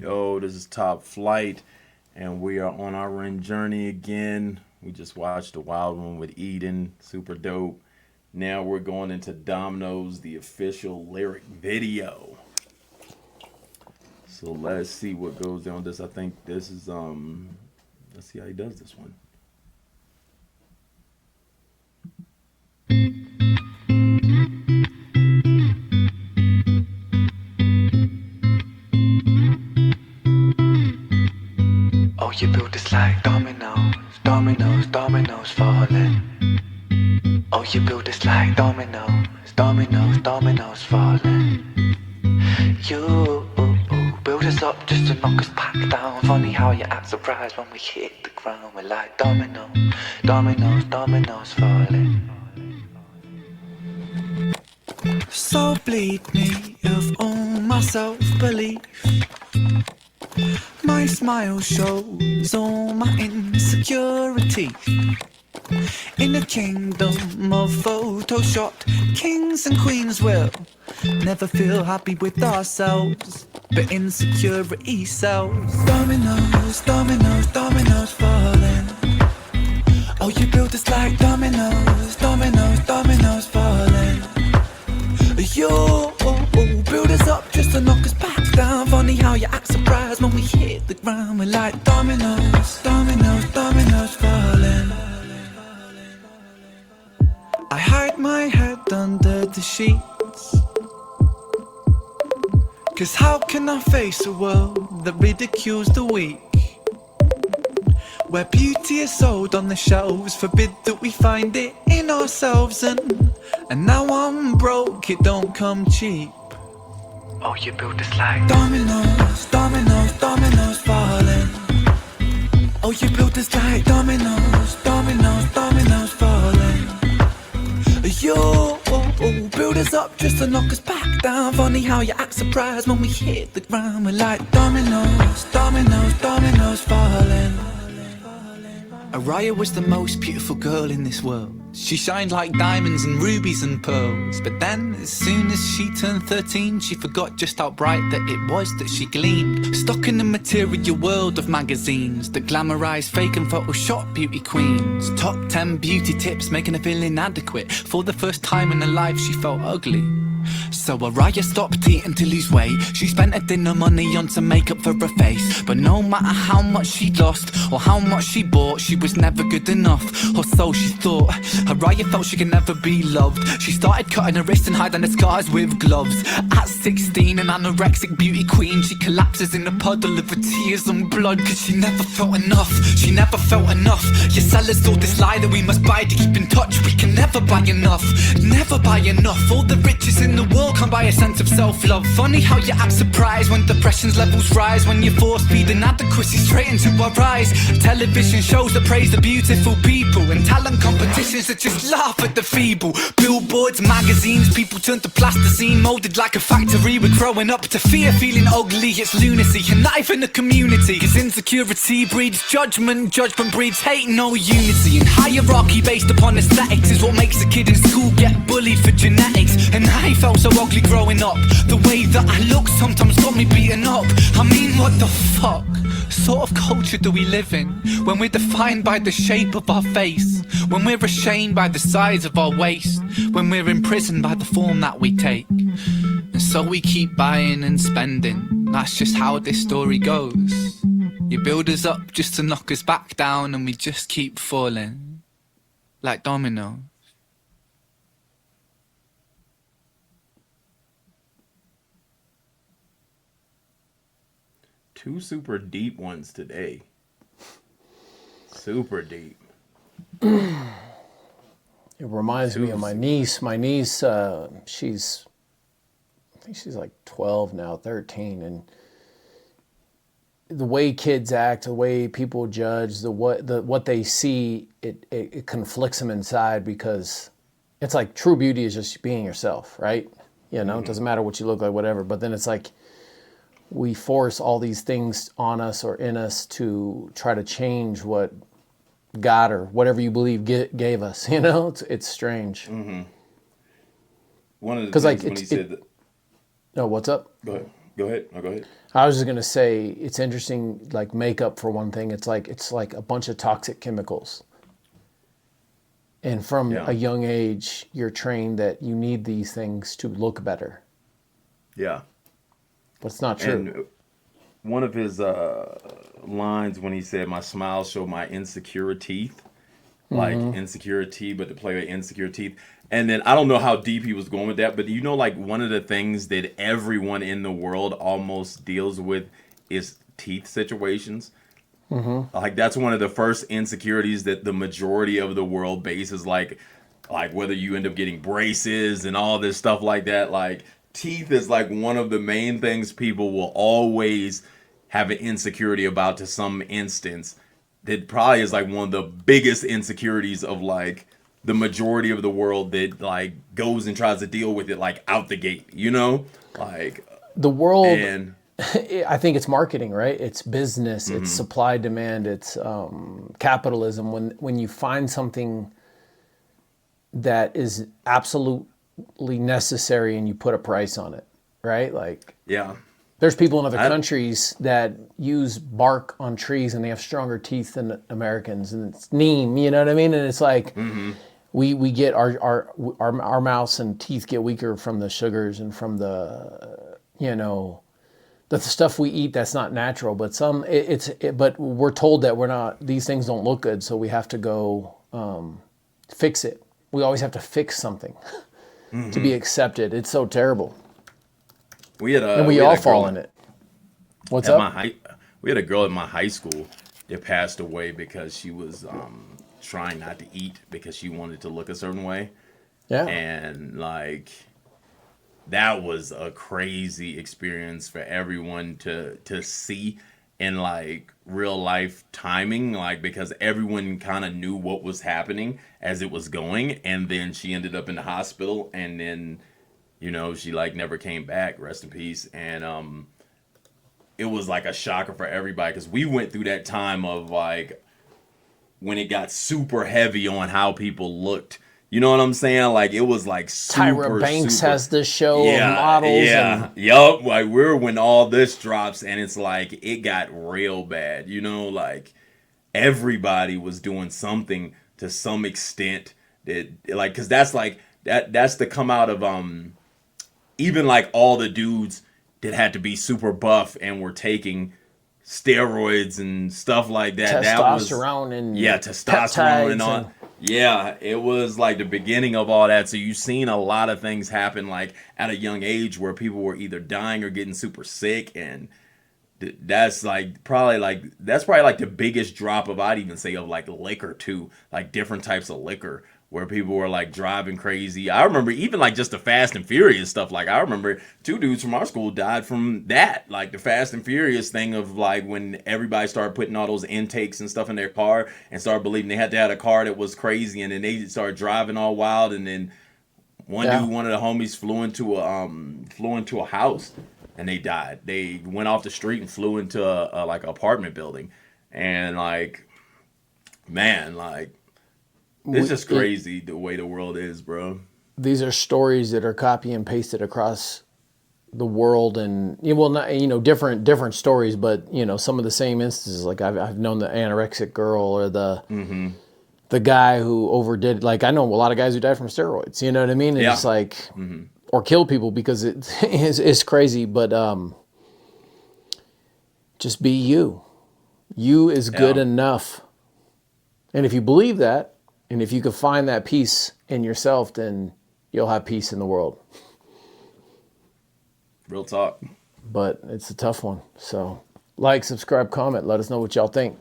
Yo, this is Top Flight, and we are on our run journey again. We just watched the Wild One with Eden, super dope. Now we're going into Dominoes, the official lyric video. So let's see what goes on this. I think this is let's see how he does this one. Oh, you build this like dominoes, dominoes, dominoes falling. Oh, you build this like dominoes, dominoes, dominoes falling. You build us up just to knock us back down. Funny how you act surprised when we hit the ground. We're like dominoes, dominoes, dominoes falling. So bleed me of all my self-belief. My smile shows all my insecurity. In a kingdom of Photoshop, kings and queens will never feel happy with ourselves, but insecurity sells. Dominoes, dominoes, dominoes falling. Oh, you build us like dominoes, dominoes, dominoes falling. You build us up just to knock us back down. Funny how you act surprised when we hit the ground. We're like dominoes, dominoes, dominoes falling. I hide my head under the sheets, 'cause how can I face a world that ridicules the weak? Where beauty is sold on the shelves, forbid that we find it in ourselves. And now I'm broke, it don't come cheap. Oh, you build this like dominoes, dominoes, dominoes falling. Oh, you build this like dominoes, dominoes, dominoes falling. You build us up just to knock us back down. Funny how you act surprised when we hit the ground. We're like dominoes, dominoes, dominoes falling. Aria was the most beautiful girl in this world. She shined like diamonds and rubies and pearls. But then, as soon as she turned 13, she forgot just how bright that it was that she gleamed. Stuck in the material world of magazines that glamorize fake and Photoshop beauty queens. Top 10 beauty tips making her feel inadequate. For the first time in her life, she felt ugly. So Aria stopped eating to lose weight. She spent her dinner money on some makeup for her face. But no matter how much she lost or how much she bought, she was never good enough, or so she thought. Aria felt she could never be loved. She started cutting her wrists and hiding her scars with gloves. At 16, an anorexic beauty queen, she collapses in a puddle of her tears and blood. 'Cause she never felt enough, she never felt enough. Your sellers told this lie that we must buy to keep in touch. We can never buy enough, never buy enough. All the riches in the world can't buy a sense of self-love. Funny how you act surprised when depression's levels rise, when you force feed inadequacy straight into our eyes. Television shows that praise the beautiful people, and talent competitions that just laugh at the feeble. Billboards, magazines, people turn to plasticine, molded like a factory. We're growing up to fear feeling ugly. It's lunacy, and not even a community. 'Cause insecurity breeds judgment, judgment breeds hate, no unity. And hierarchy based upon aesthetics is what makes a kid in school get bullied for genetics. And I felt so ugly growing up. The way that I look sometimes got me beaten up. I mean, what the fuck sort of culture do we live in, when we're defined by the shape of our face, when we're ashamed by the size of our waist, when we're imprisoned by the form that we take? And so we keep buying and spending. That's just how this story goes. You build us up just to knock us back down, and we just keep falling like dominoes. Two super deep ones today. Super deep. It reminds me of my niece. My niece, I think she's like 12 now, 13, and the way kids act, the way people judge, what they see, it conflicts them inside, because it's like true beauty is just being yourself, right? You know, It doesn't matter what you look like, whatever. But then it's like we force all these things on us or in us to try to change what God or whatever you believe gave us. You know, it's strange. Mm-hmm. One of the things when he said that. No, what's up? Go ahead. Go ahead. No, go ahead. I was just gonna say it's interesting, like makeup for one thing. It's like a bunch of toxic chemicals. And from Yeah. a young age, you're trained that you need these things to look better. Yeah. But it's not true. And one of his lines when he said, "My smile showed my insecure teeth," like insecure teeth, but to play with insecure teeth. And then I don't know how deep he was going with that, but you know, like one of the things that everyone in the world almost deals with is teeth situations. Like that's one of the first insecurities that the majority of the world bases, like whether you end up getting braces and all this stuff like that. Like teeth is like one of the main things people will always have an insecurity about to some instance. That probably is like one of the biggest insecurities of like the majority of the world that like goes and tries to deal with it like out the gate, you know? Like The world, and I think it's marketing, right? It's business, it's supply demand, it's capitalism. When you find something that is absolutely necessary and you put a price on it, right? Like yeah. there's people in other countries that use bark on trees and they have stronger teeth than Americans, and it's neem, you know what I mean? And it's like we get our mouths and teeth get weaker from the sugars and from the the stuff we eat that's not natural. But but we're told that these things don't look good, so we have to go fix it. We always have to fix something to be accepted. It's so terrible. And we all fall in it. What's up? We had a girl at my high school that passed away because she was trying not to eat because she wanted to look a certain way. Yeah. And like that was a crazy experience for everyone to see in like real life timing, like because everyone kind of knew what was happening as it was going, and then she ended up in the hospital, and then she like never came back, rest in peace. And it was like a shocker for everybody because we went through that time of like when it got super heavy on how people looked. You know what I'm saying? Like it was like super, Tyra Banks super, has this show of models. Yeah, yup. Like we're when all this drops and it's like it got real bad. Like everybody was doing something to some extent that like because that's like that's the come out of even like all the dudes that had to be super buff and were taking steroids and stuff like that. Testosterone and testosterone and all. and Yeah, it was like the beginning of all that. So you've seen a lot of things happen like at a young age where people were either dying or getting super sick, and that's probably like the biggest drop of I'd even say of like liquor too, like different types of liquor where people were like driving crazy. I remember even like just the Fast and Furious stuff. Like I remember 2 dudes from our school died from that, like the Fast and Furious thing of like when everybody started putting all those intakes and stuff in their car and started believing they had to have a car that was crazy, and then they started driving all wild, and then one of the homies flew into a house and they died. They went off the street and flew into a like apartment building, and like man, like it's just crazy the way the world is, bro. These are stories that are copy and pasted across the world, and different stories, but some of the same instances. Like I've known the anorexic girl or the guy who overdid. Like I know a lot of guys who died from steroids. You know what I mean? And it's like or kill people because it's crazy. But just be you. You is good enough, and if you believe that. And if you can find that peace in yourself, then you'll have peace in the world. Real talk. But it's a tough one. So like, subscribe, comment. Let us know what y'all think.